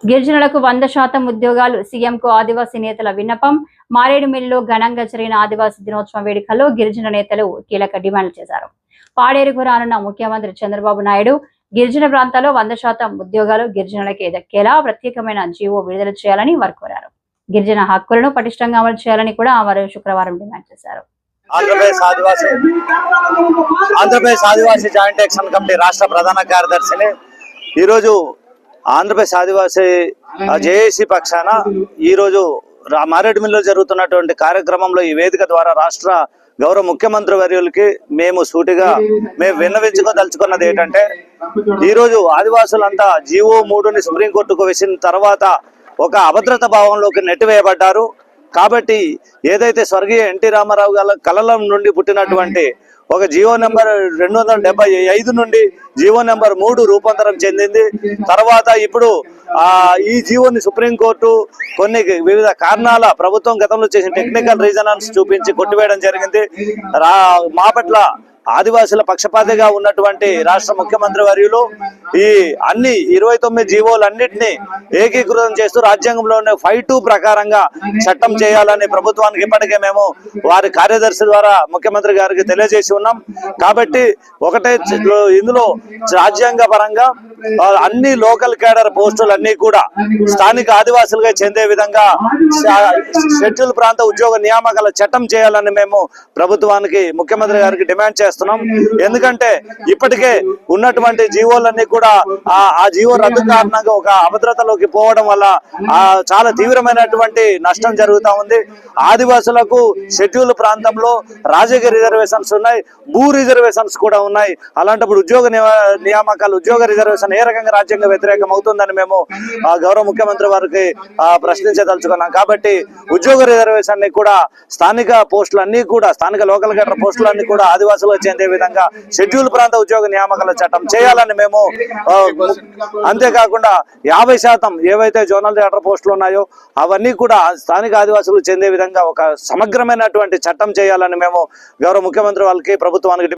గిరిజనులకు 100% ఉద్యోగాలు సీఎంకు ఆదివాసీ నేతల విన్నపం. మారేడుమిల్లిలో ఘనంగా జరిగిన ఆదివాసీ దినోత్సవం వేడుకల్లో గిరిజన నేతలు కీలక డిమాండ్లు చేశారు. పాడేరుకు రానున్న ముఖ్యమంత్రి చంద్రబాబు నాయుడు గిరిజన ప్రాంతాల్లో 100% ఉద్యోగాలు గిరిజనులకే దక్కేలా ప్రత్యేకమైన జీవో విడుదల చేయాలని వారు కోరారు. గిరిజన హక్కులను పటిష్టంగా అమలు చేయాలని కూడా వారు శుక్రవారం డిమాండ్ చేశారు. ఆంధ్రప్రదేశ్ ఆదివాసీ జాయింట్ యాక్షన్ కమిటీ రాష్ట్ర ప్రధాన కార్యదర్శిని ఈరోజు ఆంధ్రప్రదేశ్ ఆదివాసీ జేఏసీ పక్షాన ఈరోజు మారేడుమిల్లిలో జరుగుతున్నటువంటి కార్యక్రమంలో ఈ వేదిక ద్వారా రాష్ట్ర గౌరవ ముఖ్యమంత్రి వర్యులకి మేము విన్నవించుకోదలుచుకున్నది ఏంటంటే, ఈరోజు ఆదివాసులంతా జీవో 3ని సుప్రీంకోర్టుకు వేసిన తర్వాత ఒక అభద్రత భావంలోకి నెట్టివేయబడ్డారు. కాబట్టి ఏదైతే స్వర్గీయ ఎన్టీ రామారావు గారి కలల నుండి పుట్టినటువంటి ఒక జీవో నెంబర్ 275 నుండి జీవో నెంబర్ 3 రూపాంతరం చెందింది. తర్వాత ఇప్పుడు ఈ జీవోని సుప్రీంకోర్టు కొన్ని వివిధ కారణాల ప్రభుత్వం గతంలో చేసిన టెక్నికల్ రీజన్స్ చూపించి కొట్టివేయడం జరిగింది. మా పట్ల ఆదివాసుల పక్షపాతిగా ఉన్నటువంటి రాష్ట్ర ముఖ్యమంత్రి వర్యులు ఈ అన్ని 29 జీవోలన్నింటినీ ఏకీకృతం చేస్తూ రాజ్యాంగంలోనే 5(2) ప్రకారంగా చట్టం చేయాలని ప్రభుత్వానికి ఇప్పటికే మేము వారి కార్యదర్శి ద్వారా ముఖ్యమంత్రి గారికి తెలియజేసి ఉన్నాం. కాబట్టి ఒకటే ఇందులో రాజ్యాంగ పరంగా అన్ని లోకల్ కేడర్ పోస్టులన్నీ కూడా స్థానిక ఆదివాసులుగా చెందే విధంగా షెడ్యూల్ ప్రాంత ఉద్యోగ నియామకాల చట్టం చేయాలని మేము ప్రభుత్వానికి ముఖ్యమంత్రి గారికి డిమాండ్ చేస్తున్నాం. ఎందుకంటే ఇప్పటికే ఉన్నటువంటి జీవోలన్నీ కూడా ఆ జీవో రద్దు కారణంగా ఒక అభద్రతలోకి పోవడం వల్ల చాలా తీవ్రమైనటువంటి నష్టం జరుగుతూ ఉంది. ఆదివాసులకు షెడ్యూల్ ప్రాంతంలో రాజకీయ రిజర్వేషన్స్ ఉన్నాయి, భూ రిజర్వేషన్స్ కూడా ఉన్నాయి. అలాంటప్పుడు ఉద్యోగ నియామకాలు ఉద్యోగ రిజర్వేషన్ ఏ రకంగా రాజ్యాంగ వ్యతిరేకం అవుతుందని మేము గౌరవ ముఖ్యమంత్రి వారికి ప్రశ్నించదలుచుకున్నాం. కాబట్టి ఉద్యోగ రిజర్వేషన్ ని కూడా స్థానిక పోస్టులన్నీ కూడా స్థానిక లోకల్ గేటర్ పోస్టులన్నీ కూడా ఆదివాసులకు చెందే విధంగా షెడ్యూల్ ప్రాంత ఉద్యోగ నియామకాల చట్టం చేయాలని మేము, అంతేకాకుండా 50% ఏవైతే జోనల్ థియేటర్ పోస్టులు ఉన్నాయో అవన్నీ కూడా స్థానిక ఆదివాసులకు చెందే విధంగా ఒక సమగ్రమైనటువంటి చట్టం చేయాలని మేము గౌరవ ముఖ్యమంత్రి వాళ్ళకి ప్రభుత్వానికి